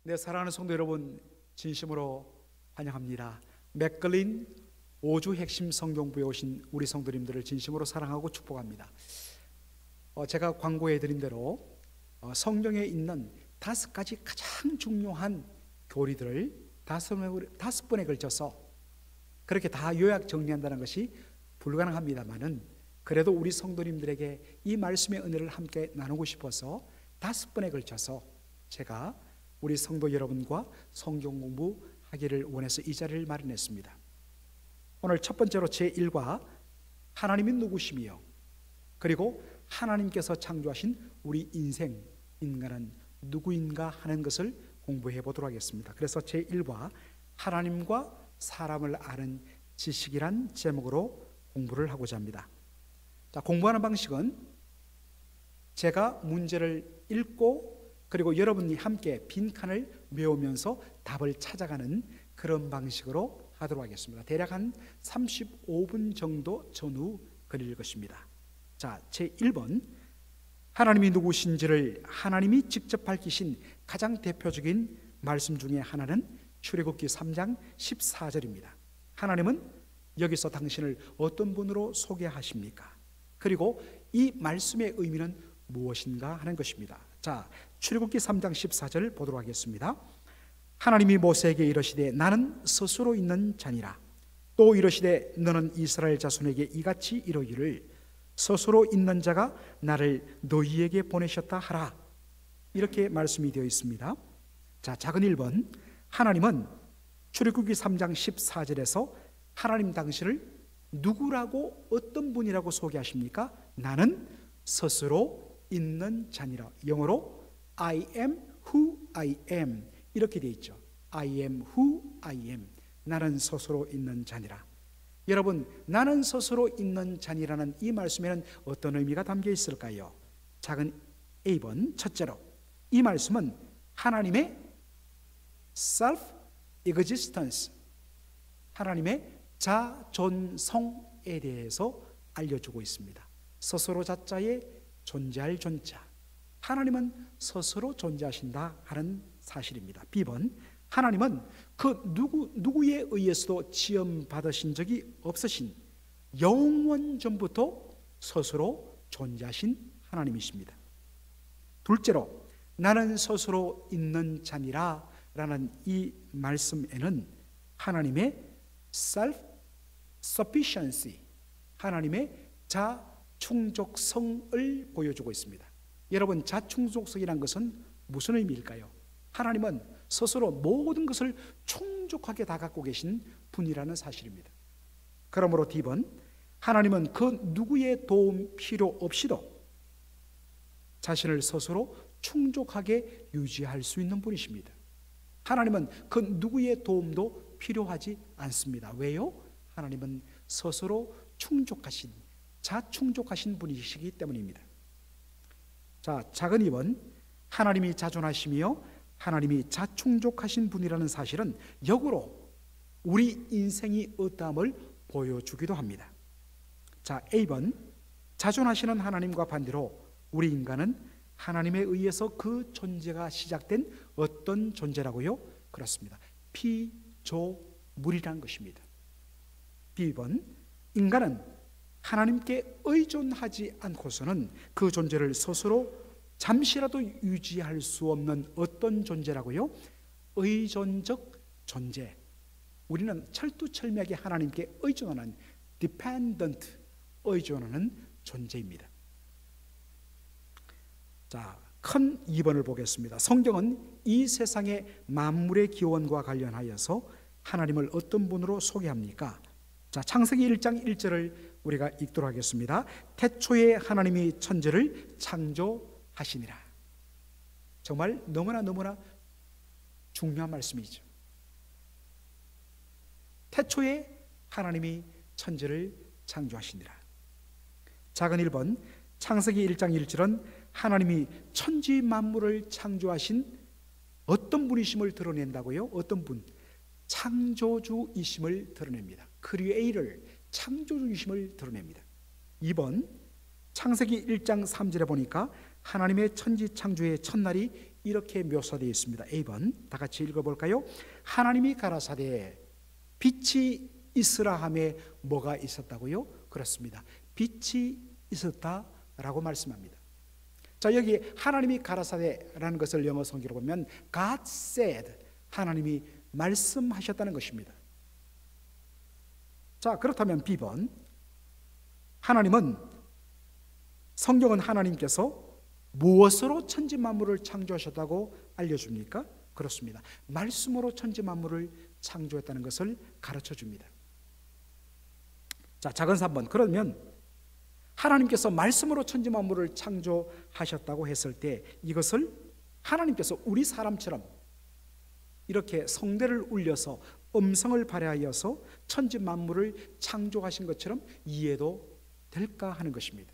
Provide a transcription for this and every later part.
내 사랑하는 성도 여러분, 진심으로 환영합니다. 맥걸린 5주 핵심 성경부에 오신 우리 성도님들을 진심으로 사랑하고 축복합니다. 제가 광고해드린 대로 성경에 있는 5가지 가장 중요한 교리들을 5번에 걸쳐서 그렇게 다 요약 정리한다는 것이 불가능합니다만은, 그래도 우리 성도님들에게 이 말씀의 은혜를 함께 나누고 싶어서 5번에 걸쳐서 제가 우리 성도 여러분과 성경 공부하기를 원해서 이 자리를 마련했습니다. 오늘 첫 번째로 제1과 하나님이 누구시며, 그리고 하나님께서 창조하신 우리 인생, 인간은 누구인가 하는 것을 공부해 보도록 하겠습니다. 그래서 제1과 하나님과 사람을 아는 지식이란 제목으로 공부를 하고자 합니다. 자, 공부하는 방식은 제가 문제를 읽고 그리고 여러분이 함께 빈칸을 메우면서 답을 찾아가는 그런 방식으로 하도록 하겠습니다. 대략 한 35분 정도 전후 걸릴 것입니다. 자, 제1번, 하나님이 누구신지를 하나님이 직접 밝히신 가장 대표적인 말씀 중에 하나는 출애굽기 3장 14절입니다. 하나님은 여기서 당신을 어떤 분으로 소개하십니까? 그리고 이 말씀의 의미는 무엇인가 하는 것입니다. 자, 출애굽기 3장 14절 보도록 하겠습니다. 하나님이 모세에게 이르시되 나는 스스로 있는 자니라. 또 이르시되 너는 이스라엘 자손에게 이같이 이르기를 스스로 있는 자가 나를 너희에게 보내셨다 하라. 이렇게 말씀이 되어 있습니다. 자, 작은 1번, 하나님은 출애굽기 3장 14절에서 하나님 당신을 누구라고, 어떤 분이라고 소개하십니까? 나는 스스로 있는 자니라. 영어로 I am who I am 이렇게 되어 있죠. I am who I am. 나는 스스로 있는 자니라. 여러분, 나는 스스로 있는 자니라는 이 말씀에는 어떤 의미가 담겨 있을까요? 작은 A번, 첫째로 이 말씀은 하나님의 self-existence, 하나님의 자존성에 대해서 알려주고 있습니다. 스스로 자자에 존재할 존자, 하나님은 스스로 존재하신다 하는 사실입니다. B번, 하나님은 그 누구에 의해서도 지음받으신 적이 없으신 영원 전부터 스스로 존재하신 하나님이십니다. 둘째로, 나는 스스로 있는 자니라 라는 이 말씀에는 하나님의 self-sufficiency, 하나님의 자충족성을 보여주고 있습니다. 여러분, 자충족성이란 것은 무슨 의미일까요? 하나님은 스스로 모든 것을 충족하게 다 갖고 계신 분이라는 사실입니다. 그러므로 D번, 하나님은 그 누구의 도움 필요 없이도 자신을 스스로 충족하게 유지할 수 있는 분이십니다. 하나님은 그 누구의 도움도 필요하지 않습니다. 왜요? 하나님은 스스로 충족하신, 자충족하신 분이시기 때문입니다. 자, 작은 2번, 하나님이 자존하시며 하나님이 자충족하신 분이라는 사실은 역으로 우리 인생이 어떠함을 보여주기도 합니다. 자, A번, 자존하시는 하나님과 반대로 우리 인간은 하나님에 의해서 그 존재가 시작된 어떤 존재라고요? 그렇습니다. 피조물이라는 것입니다. B번, 인간은 하나님께 의존하지 않고서는 그 존재를 스스로 잠시라도 유지할 수 없는 어떤 존재라고요? 의존적 존재. 우리는 철두철미하게 하나님께 의존하는 dependent, 의존하는 존재입니다. 자, 큰 2번을 보겠습니다. 성경은 이 세상의 만물의 기원과 관련하여서 하나님을 어떤 분으로 소개합니까? 자, 창세기 1장 1절을 우리가 읽도록 하겠습니다. 태초에 하나님이 천지를 창조하시니라. 정말 너무나 중요한 말씀이죠. 태초에 하나님이 천지를 창조하시니라. 작은 1번, 창세기 1장 1절은 하나님이 천지 만물을 창조하신 어떤 분이심을 드러낸다고요? 어떤 분? 창조주이심을 드러냅니다. 크리에이터, 창조주이심을 드러냅니다. 2번, 창세기 1장 3절에 보니까 하나님의 천지 창조의 첫날이 이렇게 묘사되어 있습니다. A번 다 같이 읽어볼까요? 하나님이 가라사대 빛이 있으라 함에 뭐가 있었다고요? 그렇습니다. 빛이 있었다라고 말씀합니다. 자, 여기 하나님이 가라사대라는 것을 영어 성경으로 보면 God said, 하나님이 말씀하셨다는 것입니다. 자, 그렇다면 B번, 성경은 하나님께서 무엇으로 천지 만물을 창조하셨다고 알려줍니까? 그렇습니다. 말씀으로 천지 만물을 창조했다는 것을 가르쳐 줍니다. 자, 작은 3번, 그러면 하나님께서 말씀으로 천지 만물을 창조하셨다고 했을 때 이것을 하나님께서 우리 사람처럼 이렇게 성대를 울려서 음성을 발휘하여서 천지 만물을 창조하신 것처럼 이해도 될까 하는 것입니다.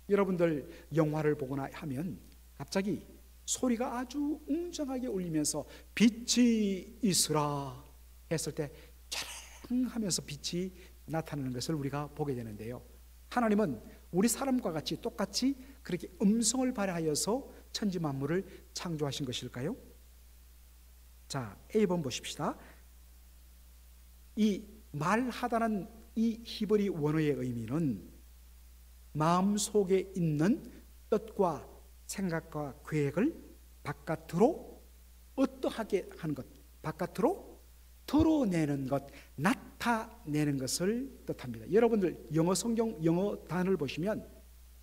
여러분들 영화를 보거나 하면 갑자기 소리가 아주 웅장하게 울리면서 빛이 있으라 했을 때 촤랑 하면서 빛이 나타나는 것을 우리가 보게 되는데요, 하나님은 우리 사람과 같이 똑같이 그렇게 음성을 발휘하여서 천지 만물을 창조하신 것일까요? 자, A번 보십시다. 이 말하다는 이 히브리 원어의 의미는 마음속에 있는 뜻과 생각과 계획을 바깥으로 어떠하게 하는 것, 바깥으로 드러내는 것, 나타내는 것을 뜻합니다. 여러분들 영어 성경 영어 단어를 보시면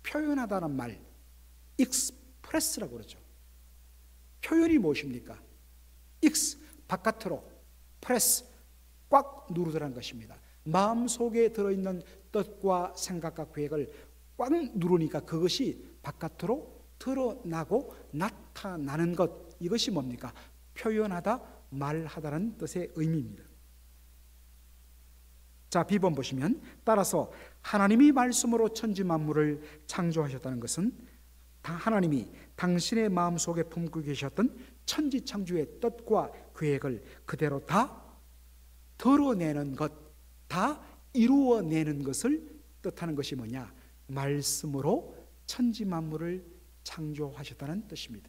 표현하다는 말 express라고 그러죠. 표현이 무엇입니까? ex, 바깥으로, press, 꽉 누르더라는 것입니다. 마음속에 들어있는 뜻과 생각과 계획을 꽉 누르니까 그것이 바깥으로 드러나고 나타나는 것, 이것이 뭡니까? 표현하다, 말하다는 뜻의 의미입니다. 자, B번 보시면 따라서 하나님이 말씀으로 천지 만물을 창조하셨다는 것은 하나님이 당신의 마음속에 품고 계셨던 천지 창조의 뜻과 계획을 그대로 다 드러내는 것, 다 이루어내는 것을 뜻하는 것이 뭐냐? 말씀으로 천지 만물을 창조하셨다는 뜻입니다.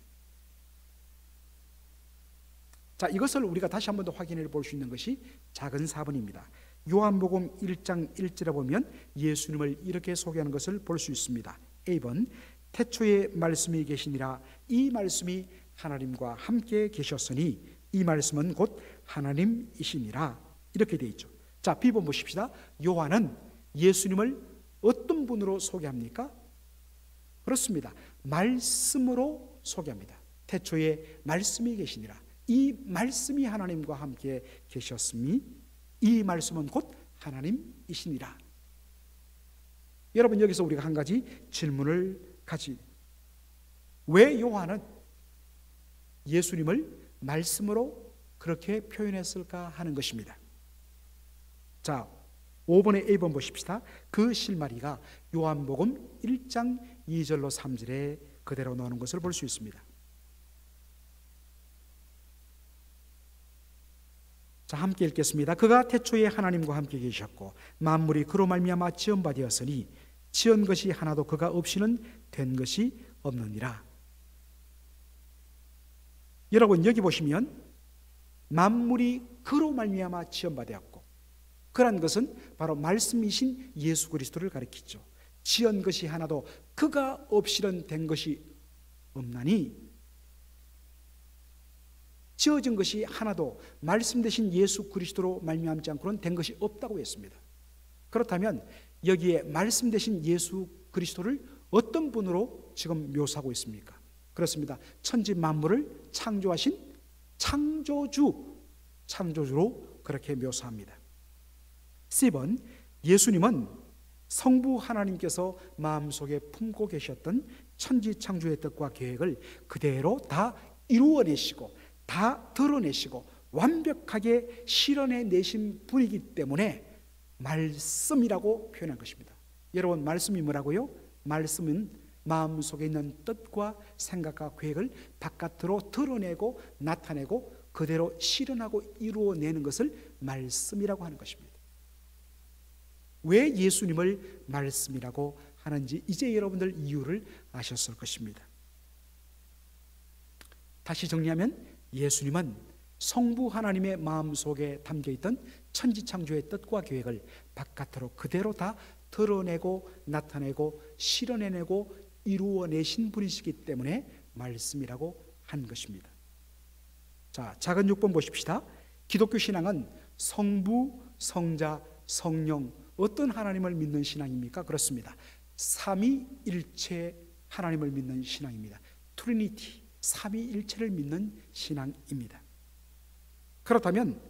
자, 이것을 우리가 다시 한 번 더 확인해 볼 수 있는 것이 작은 4번입니다. 요한복음 1장 1절에 보면 예수님을 이렇게 소개하는 것을 볼 수 있습니다. A번 태초에 말씀이 계시니라, 이 말씀이 하나님과 함께 계셨으니 이 말씀은 곧 하나님이시니라, 이렇게 되어 있죠. 자, B번 보십시다. 요한은 예수님을 어떤 분으로 소개합니까? 그렇습니다. 말씀으로 소개합니다. 태초에 말씀이 계시니라, 이 말씀이 하나님과 함께 계셨으니 이 말씀은 곧 하나님이시니라. 여러분, 여기서 우리가 한 가지 질문을 가지, 왜 요한은 예수님을 말씀으로 그렇게 표현했을까 하는 것입니다. 자, 5번의 A번 보십시다. 그 실마리가 요한복음 1장 2절로 3절에 그대로 나오는 것을 볼 수 있습니다. 자, 함께 읽겠습니다. 그가 태초에 하나님과 함께 계셨고 만물이 그로 말미암아 지은 바 되었으니 지은 것이 하나도 그가 없이는 된 것이 없느니라. 여러분, 여기 보시면 만물이 그로 말미암아 지은 바 되었고, 그란 것은 바로 말씀이신 예수 그리스도를 가리키죠. 지은 것이 하나도 그가 없이는 된 것이 없나니, 지어진 것이 하나도 말씀 되신 예수 그리스도로 말미암지 않고는 된 것이 없다고 했습니다. 그렇다면 여기에 말씀 되신 예수 그리스도를 어떤 분으로 지금 묘사하고 있습니까? 그렇습니다. 천지 만물을 창조하신 창조주로 그렇게 묘사합니다. C번, 예수님은 성부 하나님께서 마음속에 품고 계셨던 천지 창조의 뜻과 계획을 그대로 다 이루어내시고 다 드러내시고 완벽하게 실현해내신 분이기 때문에 말씀이라고 표현한 것입니다. 여러분, 말씀이 뭐라고요? 말씀은 마음속에 있는 뜻과 생각과 계획을 바깥으로 드러내고 나타내고 그대로 실현하고 이루어내는 것을 말씀이라고 하는 것입니다. 왜 예수님을 말씀이라고 하는지 이제 여러분들 이유를 아셨을 것입니다. 다시 정리하면 예수님은 성부 하나님의 마음속에 담겨있던 천지창조의 뜻과 계획을 바깥으로 그대로 다 드러내고 나타내고 실현해내고 이루어내신 분이시기 때문에 말씀이라고 한 것입니다. 자, 작은 6번 보십시다. 기독교 신앙은 성부, 성자, 성령, 어떤 하나님을 믿는 신앙입니까? 그렇습니다. 삼위일체 하나님을 믿는 신앙입니다. 트리니티, 삼위일체를 믿는 신앙입니다. 그렇다면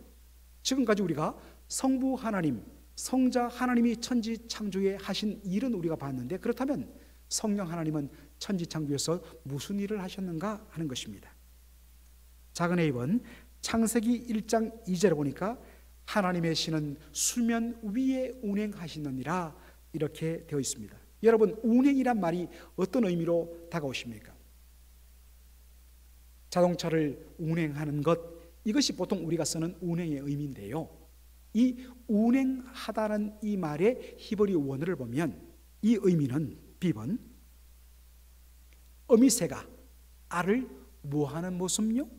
지금까지 우리가 성부 하나님, 성자 하나님이 천지창조에 하신 일은 우리가 봤는데, 그렇다면 성령 하나님은 천지창조에서 무슨 일을 하셨는가 하는 것입니다. 작은 A번 창세기 1장 2절에 보니까 하나님의 신은 수면 위에 운행하시느니라 이렇게 되어 있습니다. 여러분, 운행이란 말이 어떤 의미로 다가오십니까? 자동차를 운행하는 것, 이것이 보통 우리가 쓰는 운행의 의미인데요, 이 운행하다는 이 말의 히브리 원어를 보면 이 의미는 B번 어미새가 알을 뭐하는 모습요?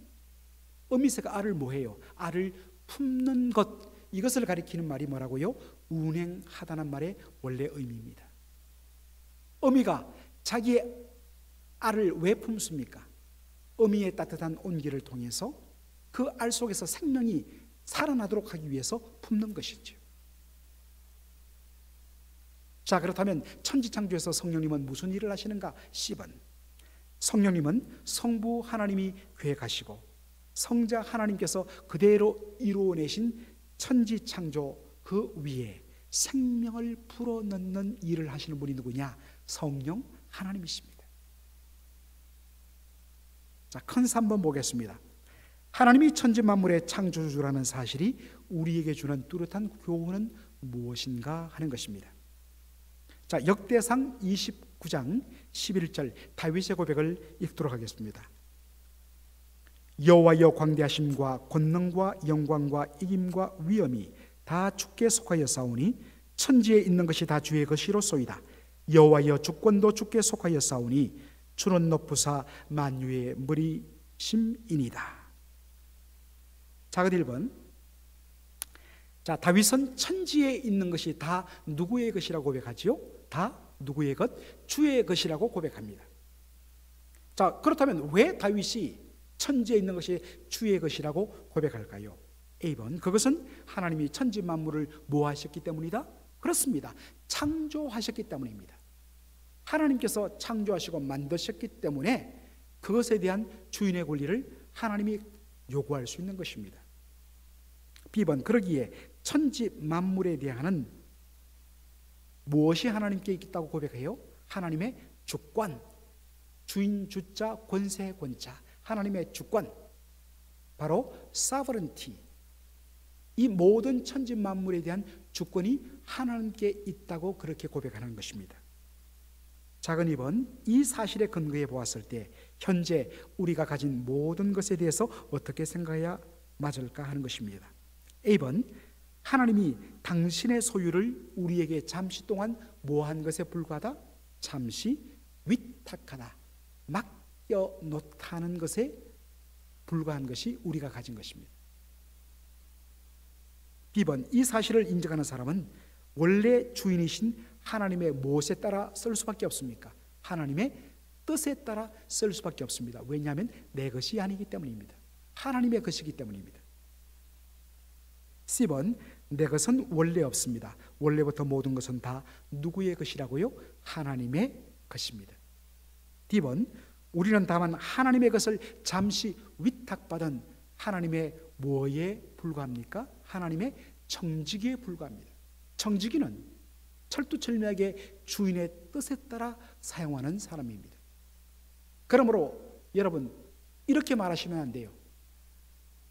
어미새가 알을 뭐해요? 알을 품는 것, 이것을 가리키는 말이 뭐라고요? 운행하다는 말의 원래 의미입니다. 어미가 자기의 알을 왜 품습니까? 어미의 따뜻한 온기를 통해서 그 알 속에서 생명이 살아나도록 하기 위해서 품는 것이죠. 자, 그렇다면 천지창조에서 성령님은 무슨 일을 하시는가? C번 성령님은 성부 하나님이 계획하시고 성자 하나님께서 그대로 이루어내신 천지창조 그 위에 생명을 불어넣는 일을 하시는 분이 누구냐? 성령 하나님이십니다. 자, 큰 3번 보겠습니다. 하나님이 천지 만물의 창조주라는 사실이 우리에게 주는 뚜렷한 교훈은 무엇인가 하는 것입니다. 자, 역대상 29장 11절 다윗의 고백을 읽도록 하겠습니다. 여호와여, 광대하심과 권능과 영광과 이김과 위엄이 다 주께 속하여 싸우니 천지에 있는 것이 다 주의 것이로소이다. 여호와여, 주권도 주께 속하여 싸우니 주는 높으사 만유의 머리심이니이다. 작은 1번 자, 다윗은 천지에 있는 것이 다 누구의 것이라고 고백하지요? 다 누구의 것? 주의 것이라고 고백합니다. 자, 그렇다면 왜 다윗이 천지에 있는 것이 주의 것이라고 고백할까요? A번 그것은 하나님이 천지 만물을 뭐 하셨기 때문이다? 그렇습니다. 창조하셨기 때문입니다. 하나님께서 창조하시고 만드셨기 때문에 그것에 대한 주인의 권리를 하나님이 요구할 수 있는 것입니다. B번 그러기에 천지 만물에 대한 무엇이 하나님께 있다고 고백해요? 하나님의 주권, 주인 주자 권세 권자, 하나님의 주권, 바로 sovereignty, 이 모든 천지 만물에 대한 주권이 하나님께 있다고 그렇게 고백하는 것입니다. 작은 2번 이 사실에 근거해 보았을 때 현재 우리가 가진 모든 것에 대해서 어떻게 생각해야 맞을까 하는 것입니다. A번 하나님이 당신의 소유를 우리에게 잠시 동안 뭐한 것에 불과하다? 잠시 위탁하다, 맡겨놓다는 것에 불과한 것이 우리가 가진 것입니다. B번 이 사실을 인정하는 사람은 원래 주인이신 하나님의 무엇에 따라 쓸 수밖에 없습니까? 하나님의 뜻에 따라 쓸 수밖에 없습니다. 왜냐하면 내 것이 아니기 때문입니다. 하나님의 것이기 때문입니다. C번 내 것은 원래 없습니다. 원래부터 모든 것은 다 누구의 것이라고요? 하나님의 것입니다. D번 우리는 다만 하나님의 것을 잠시 위탁받은 하나님의 뭐에 불과합니까? 하나님의 청지기에 불과합니다. 청지기는 철두철미하게 주인의 뜻에 따라 사용하는 사람입니다. 그러므로 여러분 이렇게 말하시면 안 돼요.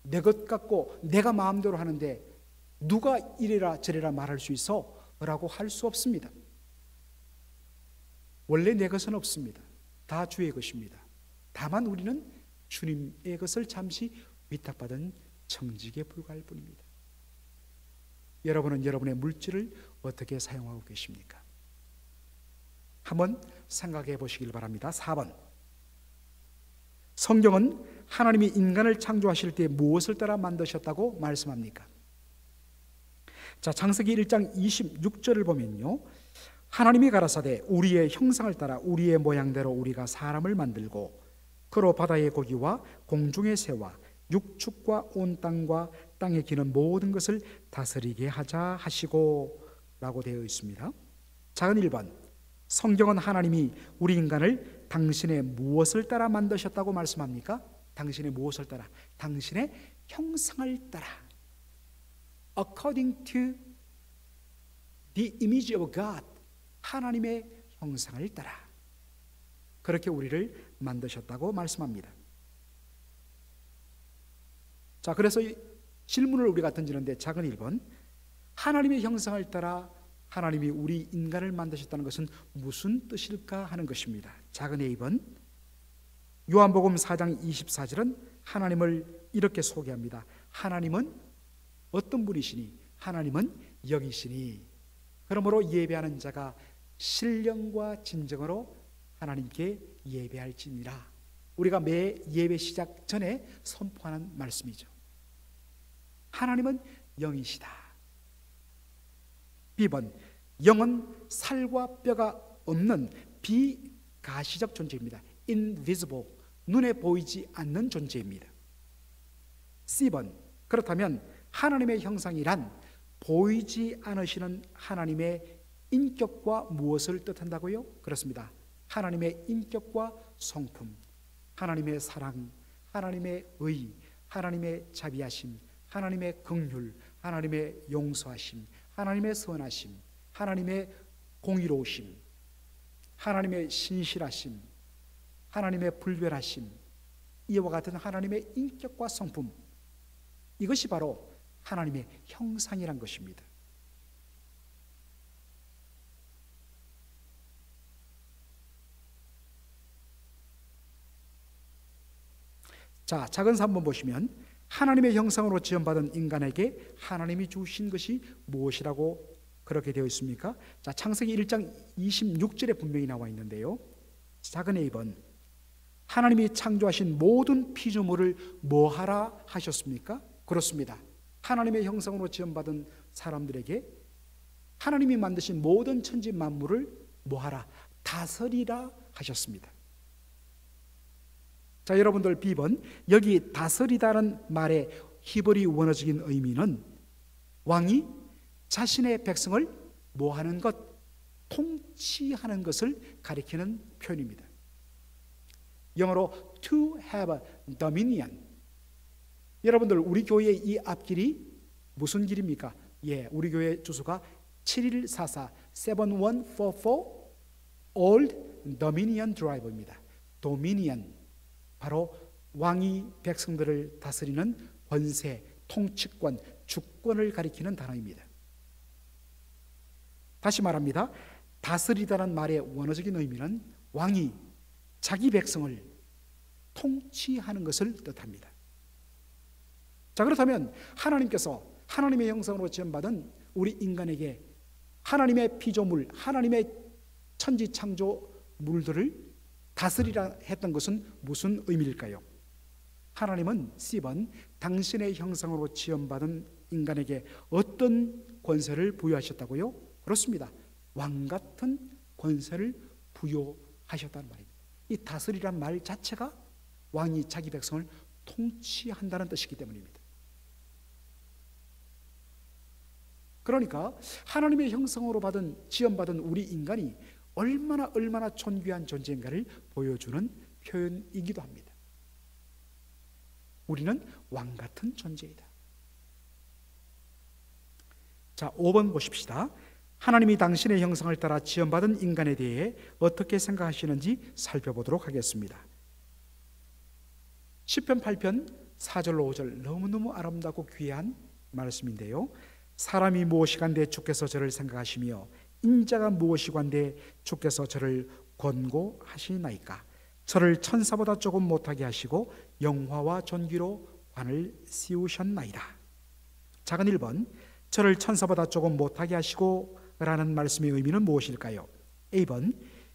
내 것 같고 내가 마음대로 하는데 누가 이래라 저래라 말할 수 있어? 라고 할 수 없습니다. 원래 내 것은 없습니다. 다 주의 것입니다. 다만 우리는 주님의 것을 잠시 위탁받은 청지기에 불과할 뿐입니다. 여러분은 여러분의 물질을 어떻게 사용하고 계십니까? 한번 생각해 보시길 바랍니다. 4번 성경은 하나님이 인간을 창조하실 때 무엇을 따라 만드셨다고 말씀합니까? 자, 창세기 1장 26절을 보면요, 하나님이 가라사대 우리의 형상을 따라 우리의 모양대로 우리가 사람을 만들고 그로 바다의 고기와 공중의 새와 육축과 온 땅과 땅에 기는 모든 것을 다스리게 하자 하시고 라고 되어 있습니다. 작은 1번, 성경은 하나님이 우리 인간을 당신의 무엇을 따라 만드셨다고 말씀합니까? 당신의 무엇을 따라? 당신의 형상을 따라. According to the image of God, 하나님의 형상을 따라 그렇게 우리를 만드셨다고 말씀합니다. 자, 그래서 질문을 우리가 던지는데, 작은 1번, 하나님의 형상을 따라 하나님이 우리 인간을 만드셨다는 것은 무슨 뜻일까 하는 것입니다. 작은 2번, 요한복음 4장 24절은 하나님을 이렇게 소개합니다. 하나님은 어떤 분이시니? 하나님은 영이시니. 그러므로 예배하는 자가 신령과 진정으로 하나님께 예배할지니라. 우리가 매 예배 시작 전에 선포하는 말씀이죠. 하나님은 영이시다. B번, 영은 살과 뼈가 없는 비가시적 존재입니다. Invisible, 눈에 보이지 않는 존재입니다. C번, 그렇다면 하나님의 형상이란 보이지 않으시는 하나님의 인격과 무엇을 뜻한다고요? 그렇습니다. 하나님의 인격과 성품, 하나님의 사랑, 하나님의 의, 하나님의 자비하심, 하나님의 긍휼, 하나님의 용서하심, 하나님의 선하심, 하나님의 공의로우심, 하나님의 신실하심, 하나님의 불별하심, 이와 같은 하나님의 인격과 성품, 이것이 바로 하나님의 형상이란 것입니다. 자, 작은 3번 보시면 하나님의 형상으로 지음받은 인간에게 하나님이 주신 것이 무엇이라고 그렇게 되어 있습니까? 자, 창세기 1장 26절에 분명히 나와 있는데요, 작은 A번, 하나님이 창조하신 모든 피조물을 뭐하라 하셨습니까? 그렇습니다. 하나님의 형상으로 지음받은 사람들에게 하나님이 만드신 모든 천지 만물을 뭐하라? 다스리라 하셨습니다. 자, 여러분들 B번, 여기 다스리다는 말의 히브리 원어적인 의미는 왕이 자신의 백성을 뭐하는 것? 통치하는 것을 가리키는 표현입니다. 영어로 to have dominion. 여러분들, 우리 교회의 이 앞길이 무슨 길입니까? 예, 우리 교회 주소가 7144 7144 Old Dominion Drive입니다. 도미니언, 바로 왕이 백성들을 다스리는 권세, 통치권, 주권을 가리키는 단어입니다. 다시 말합니다. 다스리다라는 말의 원어적인 의미는 왕이 자기 백성을 통치하는 것을 뜻합니다. 자, 그렇다면 하나님께서 하나님의 형상으로 지음받은 우리 인간에게 하나님의 피조물, 하나님의 천지 창조물들을 다스리라 했던 것은 무슨 의미일까요? 하나님은 C번, 당신의 형상으로 지음받은 인간에게 어떤 권세를 부여하셨다고요? 그렇습니다. 왕 같은 권세를 부여하셨다는 말입니다. 이 다스리란 말 자체가 왕이 자기 백성을 통치한다는 뜻이기 때문입니다. 그러니까 하나님의 형상으로 지음받은 우리 인간이 얼마나 존귀한 존재인가를 보여주는 표현이기도 합니다. 우리는 왕 같은 존재이다. 자, 5번 보십시다. 하나님이 당신의 형상을 따라 지음받은 인간에 대해 어떻게 생각하시는지 살펴보도록 하겠습니다. 시편 8편 4절로 5절, 너무너무 아름답고 귀한 말씀인데요, 사람이 무엇이간데 주께서 저를 생각하시며 인자가 무엇이간데 주께서 저를 권고하시나이까. 저를 천사보다 조금 못하게 하시고 영화와 존귀로 관을 씌우셨나이다. 작은 1번, 저를 천사보다 조금 못하게 하시고 라는 말씀의 의미는 무엇일까요? A번,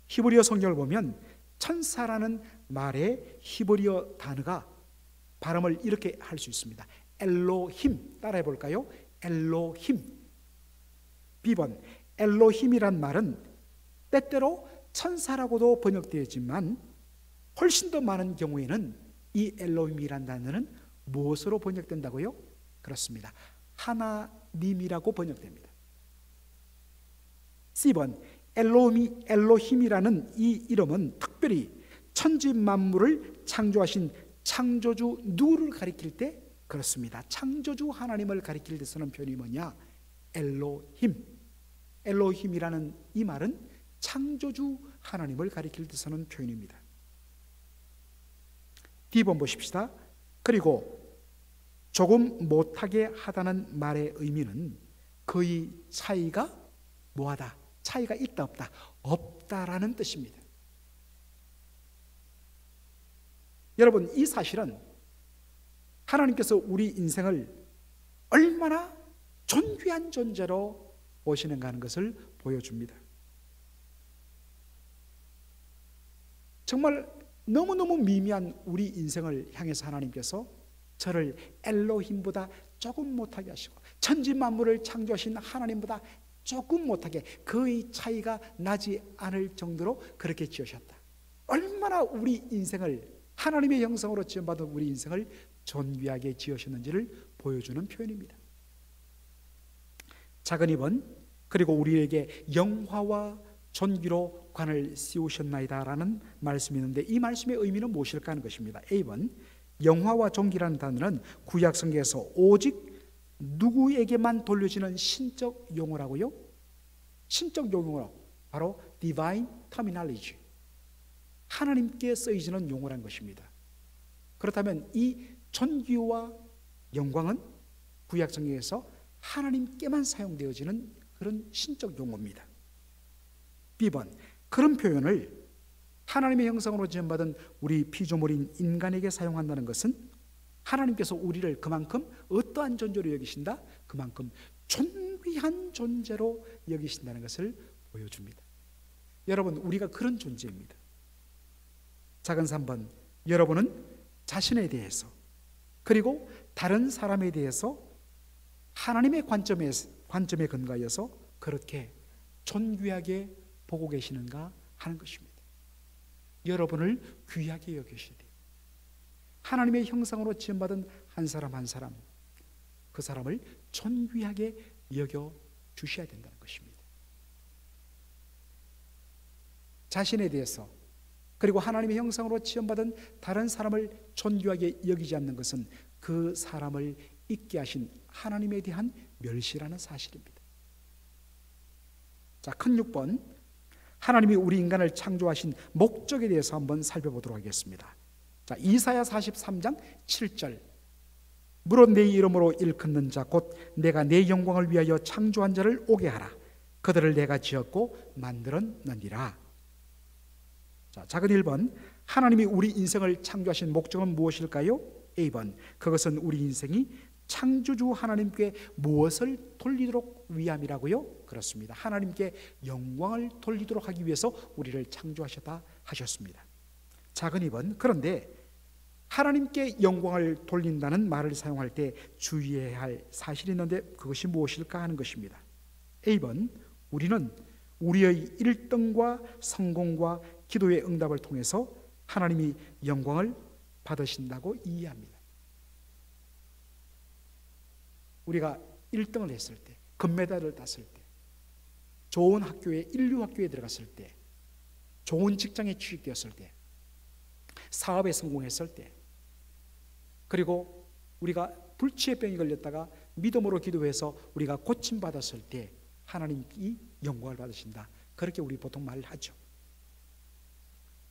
히브리어 성경을 보면 천사라는 말의 히브리어 단어가 발음을 이렇게 할 수 있습니다. 엘로힘, 따라해 볼까요? 엘로힘. B번, 엘로힘이란 말은 때때로 천사라고도 번역되었지만 훨씬 더 많은 경우에는 이 엘로힘이란 단어는 무엇으로 번역된다고요? 그렇습니다. 하나님이라고 번역됩니다. C번, 엘로힘이라는 이 이름은 특별히 천지 만물을 창조하신 창조주 누구를 가리킬 때? 그렇습니다. 창조주 하나님을 가리킬 때 쓰는 표현이 뭐냐? 엘로힘. 엘로힘이라는 이 말은 창조주 하나님을 가리킬 때 쓰는 표현입니다. D번 보십시다. 그리고 조금 못하게 하다는 말의 의미는 그의 차이가 뭐하다? 차이가 있다 없다? 없다라는 뜻입니다. 여러분, 이 사실은 하나님께서 우리 인생을 얼마나 존귀한 존재로 보시는가 하는 것을 보여줍니다. 정말 너무너무 미미한 우리 인생을 향해서 하나님께서 저를 엘로힘보다 조금 못하게 하시고 천지 만물을 창조하신 하나님보다 조금 못하게, 그의 차이가 나지 않을 정도로 그렇게 지으셨다. 얼마나 우리 인생을, 하나님의 형상으로 지음받은 우리 인생을 존귀하게 지으셨는지를 보여주는 표현입니다. 작은 2번, 그리고 우리에게 영화와 존귀로 관을 씌우셨나이다 라는 말씀이 있는데 이 말씀의 의미는 무엇일까 하는 것입니다. A번, 영화와 존귀라는 단어는 구약 성경에서 오직 누구에게만 돌려지는 신적 용어라고요? 신적 용어로 바로 divine terminology, 하나님께 쓰여지는 용어란 것입니다. 그렇다면 이 존귀와 영광은 구약 성경에서 하나님께만 사용되어지는 그런 신적 용어입니다. B번, 그런 표현을 하나님의 형상으로 지음받은 우리 피조물인 인간에게 사용한다는 것은 하나님께서 우리를 그만큼 어떠한 존재로 여기신다? 그만큼 존귀한 존재로 여기신다는 것을 보여줍니다. 여러분, 우리가 그런 존재입니다. 작은 3번, 여러분은 자신에 대해서 그리고 다른 사람에 대해서 하나님의 관점에 근거하여서 그렇게 존귀하게 보고 계시는가 하는 것입니다. 여러분을 귀하게 여기시되 하나님의 형상으로 지음받은 한 사람 한 사람, 그 사람을 존귀하게 여겨 주셔야 된다는 것입니다. 자신에 대해서 그리고 하나님의 형상으로 지음받은 다른 사람을 존귀하게 여기지 않는 것은 그 사람을 있게 하신 하나님에 대한 멸시라는 사실입니다. 자, 큰 6번, 하나님이 우리 인간을 창조하신 목적에 대해서 한번 살펴보도록 하겠습니다. 자, 이사야 43장 7절, 무릇 내 이름으로 일컫는 자 곧 내가 내 영광을 위하여 창조한 자를 오게 하라. 그들을 내가 지었고 만들었느니라. 자, 작은 1번, 하나님이 우리 인생을 창조하신 목적은 무엇일까요? A번, 그것은 우리 인생이 창조주 하나님께 무엇을 돌리도록 위함이라고요? 그렇습니다. 하나님께 영광을 돌리도록 하기 위해서 우리를 창조하셨다 하셨습니다. 작은 2번, 그런데 하나님께 영광을 돌린다는 말을 사용할 때 주의해야 할 사실이 있는데 그것이 무엇일까 하는 것입니다. A번, 우리는 우리의 1등과 성공과 기도의 응답을 통해서 하나님이 영광을 받으신다고 이해합니다. 우리가 1등을 했을 때, 금메달을 땄을 때, 좋은 학교에, 인류 학교에 들어갔을 때, 좋은 직장에 취직되었을 때, 사업에 성공했을 때, 그리고 우리가 불치의 병이 걸렸다가 믿음으로 기도해서 우리가 고침받았을 때 하나님이 영광을 받으신다, 그렇게 우리 보통 말을 하죠.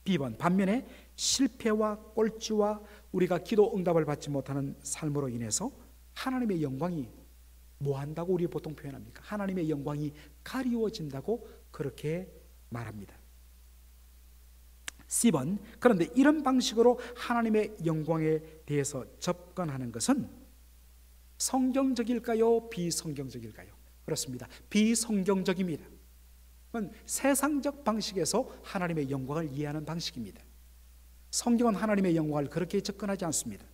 B번, 반면에 실패와 꼴찌와 우리가 기도 응답을 받지 못하는 삶으로 인해서 하나님의 영광이 뭐한다고 우리 보통 표현합니까? 하나님의 영광이 가리워진다고 그렇게 말합니다. C번, 그런데 이런 방식으로 하나님의 영광에 대해서 접근하는 것은 성경적일까요? 비성경적일까요? 그렇습니다. 비성경적입니다. 그건 세상적 방식에서 하나님의 영광을 이해하는 방식입니다. 성경은 하나님의 영광을 그렇게 접근하지 않습니다.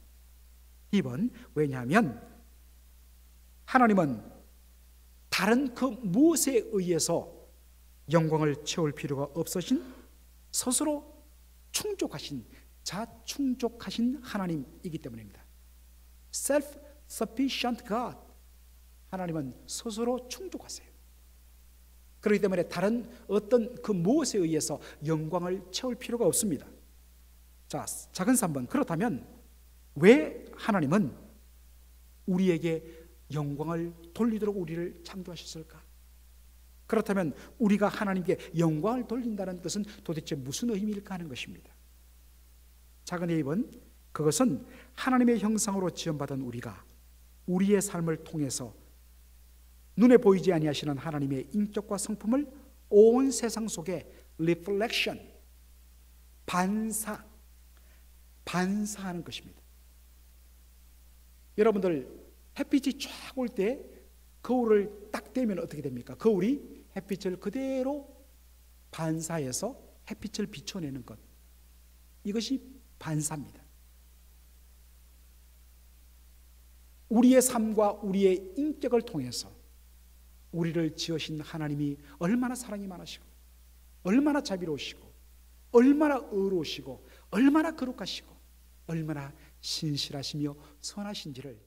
2번, 왜냐하면 하나님은 다른 그 무엇에 의해서 영광을 채울 필요가 없으신 스스로 충족하신, 자충족하신 하나님이기 때문입니다. Self-sufficient God. 하나님은 스스로 충족하세요. 그렇기 때문에 다른 어떤 그 무엇에 의해서 영광을 채울 필요가 없습니다. 자, 작은 3번. 그렇다면 왜 하나님은 우리에게 영광을 돌리도록 우리를 창조하셨을까? 그렇다면 우리가 하나님께 영광을 돌린다는 것은 도대체 무슨 의미일까 하는 것입니다. 작은 A번, 그것은 하나님의 형상으로 지음받은 우리가 우리의 삶을 통해서 눈에 보이지 아니하시는 하나님의 인격과 성품을 온 세상 속에 reflection, 반사하는 것입니다. 여러분들 햇빛이 쫙 올 때 거울을 딱 대면 어떻게 됩니까? 거울이 햇빛을 그대로 반사해서 햇빛을 비춰내는 것, 이것이 반사입니다. 우리의 삶과 우리의 인격을 통해서 우리를 지으신 하나님이 얼마나 사랑이 많으시고 얼마나 자비로우시고 얼마나 의로우시고 얼마나 거룩하시고 얼마나 신실하시며 선하신지를